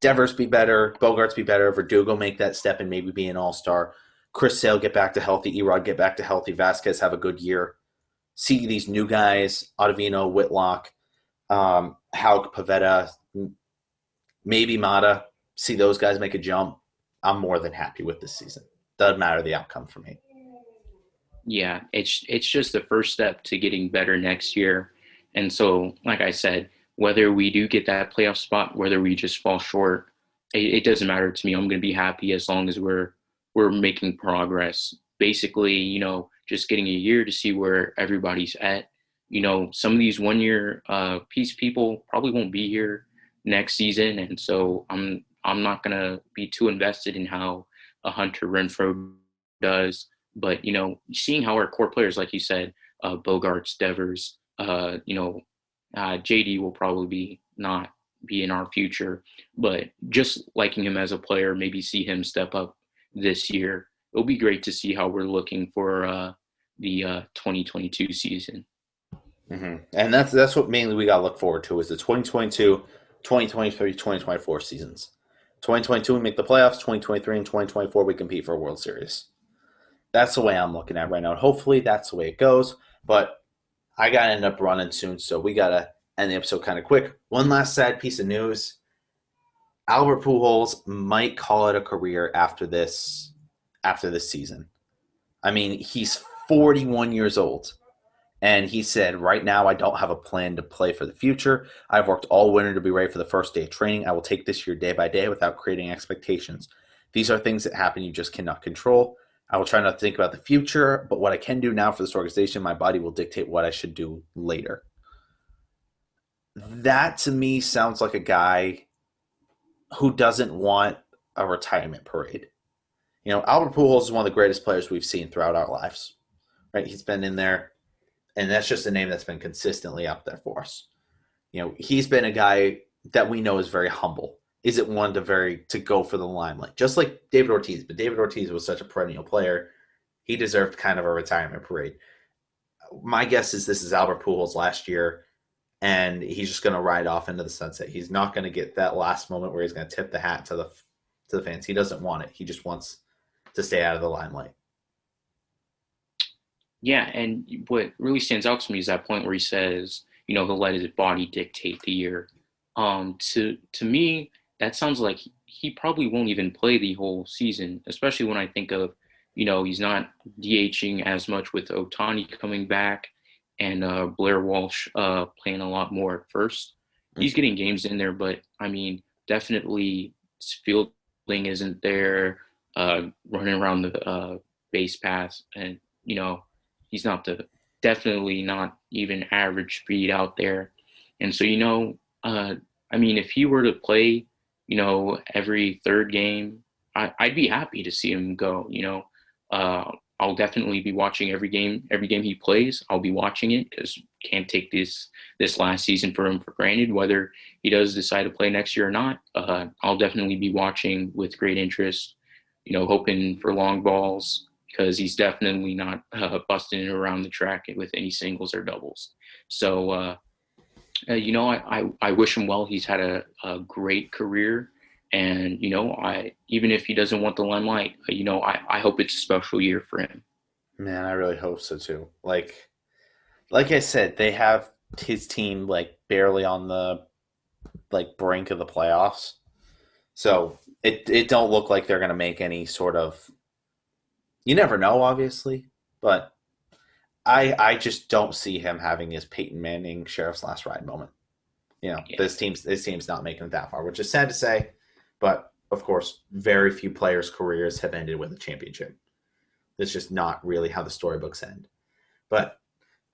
Devers be better, Bogarts be better, Verdugo make that step and maybe be an all-star, Chris Sale get back to healthy, Erod get back to healthy, Vasquez have a good year. See these new guys, Ottavino, Whitlock, Hauk, Pavetta, maybe Mata, see those guys make a jump. I'm more than happy with this season. Doesn't matter the outcome for me. Yeah, it's just the first step to getting better next year. And so, like I said, whether we do get that playoff spot, whether we just fall short, it doesn't matter to me. I'm going to be happy as long as we're making progress. Basically, just getting a year to see where everybody's at. Some of these 1-year piece people probably won't be here next season, and so I'm not going to be too invested in how a Hunter Renfroe does. But seeing how our core players, like you said, Bogarts, Devers, JD will probably not be in our future, but just liking him as a player, maybe see him step up this year. It'll be great to see how we're looking for the 2022 season. Mm-hmm. And that's what mainly we got to look forward to is the 2022, 2023, 2024 seasons. 2022 we make the playoffs. 2023 and 2024 we compete for a World Series. That's the way I'm looking at right now. Hopefully that's the way it goes. But I got to end up running soon, so we got to end the episode kind of quick. One last sad piece of news. Albert Pujols might call it a career after this season. I mean, he's 41 years old. And he said, right now, I don't have a plan to play for the future. I've worked all winter to be ready for the first day of training. I will take this year day by day without creating expectations. These are things that happen you just cannot control. I will try not to think about the future, but what I can do now for this organization, my body will dictate what I should do later. that to me sounds like a guy who doesn't want a retirement parade. You know, Albert Pujols is one of the greatest players we've seen throughout our lives, right? He's been in there, and that's just a name that's been consistently up there for us. You know, he's been a guy that we know is very humble, isn't one to go for the limelight, just like David Ortiz. But David Ortiz was such a perennial player, he deserved kind of a retirement parade. My guess is this is Albert Pujols last year, and he's just going to ride off into the sunset. He's not going to get that last moment where he's going to tip the hat to the fans. He doesn't want it. He just wants to stay out of the limelight. Yeah, and what really stands out to me is that point where he says, you know, he'll let his body dictate the year. To me, that sounds like he probably won't even play the whole season, especially when I think of, you know, he's not DHing as much with Ohtani coming back and Blair Walsh playing a lot more at first. He's getting games in there, but I mean, definitely fielding isn't there, running around the base paths, and you know, he's definitely not even average speed out there. And so, you know, I mean, if he were to play, you know, every third game, I'd be happy to see him go. You know, I'll definitely be watching every game he plays. I'll be watching it because can't take this last season for him for granted. Whether he does decide to play next year or not, I'll definitely be watching with great interest. You know, hoping for long balls because he's definitely not busting it around the track with any singles or doubles. So, you know, I wish him well. He's had a great career. And, you know, even if he doesn't want the limelight, you know, I hope it's a special year for him. Man, I really hope so too. Like I said, they have his team like barely on the brink of the playoffs. So it don't look like they're going to make any sort of. You never know, obviously, but I just don't see him having his Peyton Manning Sheriff's Last Ride moment. You know, this team's not making it that far, which is sad to say. But, of course, very few players' careers have ended with a championship. That's just not really how the storybooks end. But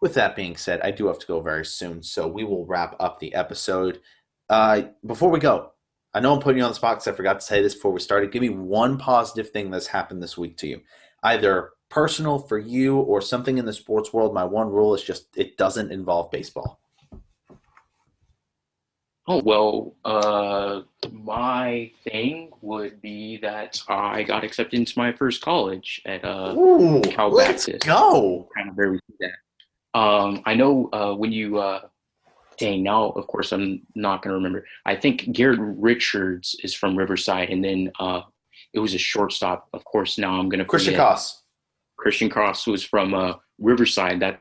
with that being said, I do have to go very soon, so we will wrap up the episode. Before we go, I know I'm putting you on the spot because I forgot to say this before we started. Give me one positive thing that's happened this week to you. Either personal for you or something in the sports world. My one rule is just it doesn't involve baseball. Oh, well, my thing would be that I got accepted into my first college at Cal Let's Baptist. go. Kind of very that. I know when you dang, now, of course, I'm not going to remember. I think Garrett Richards is from Riverside, and then it was a shortstop. Of course, now I'm going to Christian Koss. Christian Cross was from Riverside. That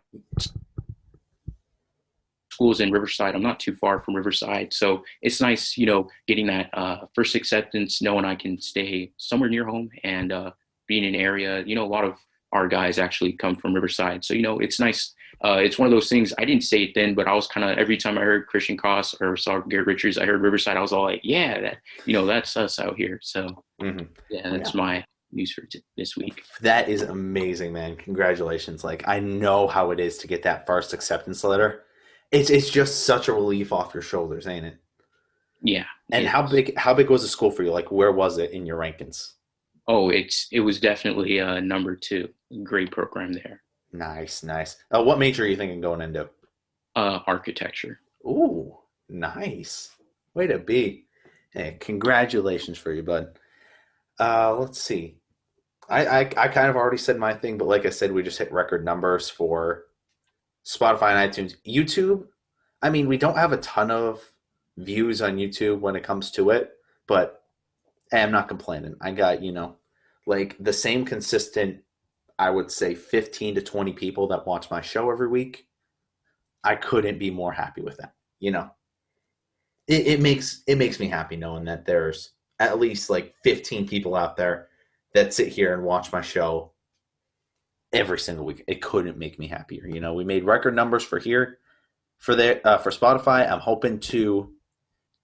school's in Riverside. I'm not too far from Riverside. So it's nice, you know, getting that first acceptance, knowing I can stay somewhere near home and be in an area. You know, a lot of our guys actually come from Riverside. So, you know, it's nice. It's one of those things, I didn't say it then, but I was kind of, every time I heard Christian Koss or saw Garrett Richards, I heard Riverside, I was all like, yeah, that, you know, that's us out here. So, yeah, that's my news for this week. That is amazing, man. Congratulations. Like, I know how it is to get that first acceptance letter. It's just such a relief off your shoulders, ain't it? Yeah. And how big was the school for you? Like, where was it in your rankings? Oh, it was definitely number 2. Great program there. Nice. What major are you thinking going into? Architecture. Ooh, nice. Way to be. Hey, congratulations for you, bud. Let's see. I kind of already said my thing, but like I said, we just hit record numbers for Spotify and iTunes. YouTube, I mean, we don't have a ton of views on YouTube when it comes to it, but hey, I'm not complaining. I got, you know, like the same consistent, I would say 15 to 20 people that watch my show every week. I couldn't be more happy with that. You know, it makes me happy knowing that there's at least like 15 people out there that sit here and watch my show every single week. It couldn't make me happier. You know, we made record numbers for Spotify. I'm hoping to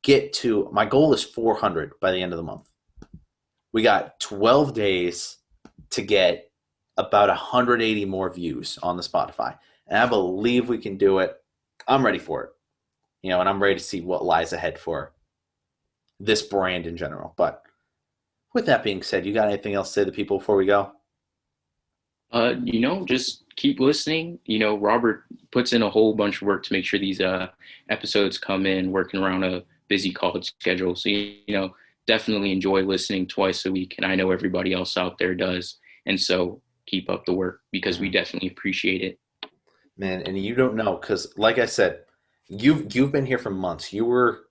get to, my goal is 400 by the end of the month. We got 12 days to get about 180 more views on the Spotify. And I believe we can do it. I'm ready for it. and I'm ready to see what lies ahead for this brand in general. But with that being said, you got anything else to say to the people before we go? Just keep listening. Robert puts in a whole bunch of work to make sure these episodes come in, working around a busy college schedule. So, definitely enjoy listening twice a week. And I know everybody else out there does. And so keep up the work because we definitely appreciate it. Man, and you don't know, because like I said, you've been here for months. You were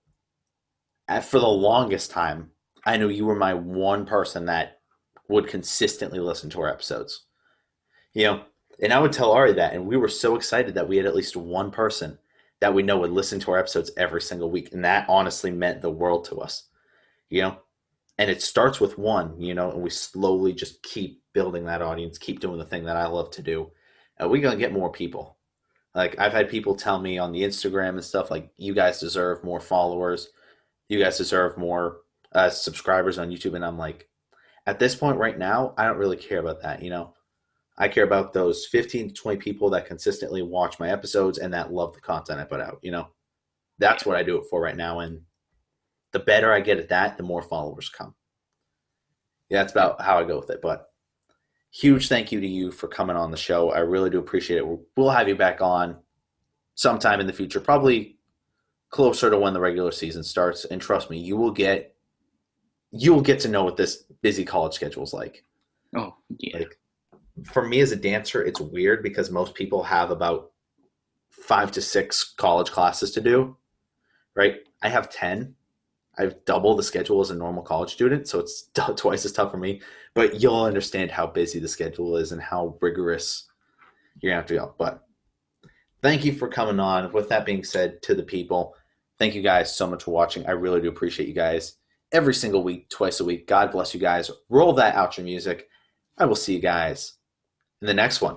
for the longest time, I know you were my one person that would consistently listen to our episodes. And I would tell Ari that, and we were so excited that we had at least one person that we know would listen to our episodes every single week. And that honestly meant the world to us, and it starts with one, and we slowly just keep building that audience, keep doing the thing that I love to do. And we're going to get more people. Like, I've had people tell me on the Instagram and stuff, like, you guys deserve more followers. You guys deserve more subscribers on YouTube. And I'm like, at this point right now, I don't really care about that, I care about those 15 to 20 people that consistently watch my episodes and that love the content I put out, That's what I do it for right now. And the better I get at that, the more followers come. Yeah, that's about how I go with it. But huge thank you to you for coming on the show. I really do appreciate it. We'll have you back on sometime in the future, probably closer to when the regular season starts. And trust me, you will get to know what this busy college schedule is like. Oh, yeah. Like, for me as a dancer, it's weird because most people have about 5 to 6 college classes to do, right? I have 10. I have double the schedule as a normal college student, so it's twice as tough for me. But you'll understand how busy the schedule is and how rigorous you're going to have to go. But thank you for coming on. With that being said, to the people, thank you guys so much for watching. I really do appreciate you guys every single week, twice a week. God bless you guys. Roll that outro music. I will see you guys in the next one.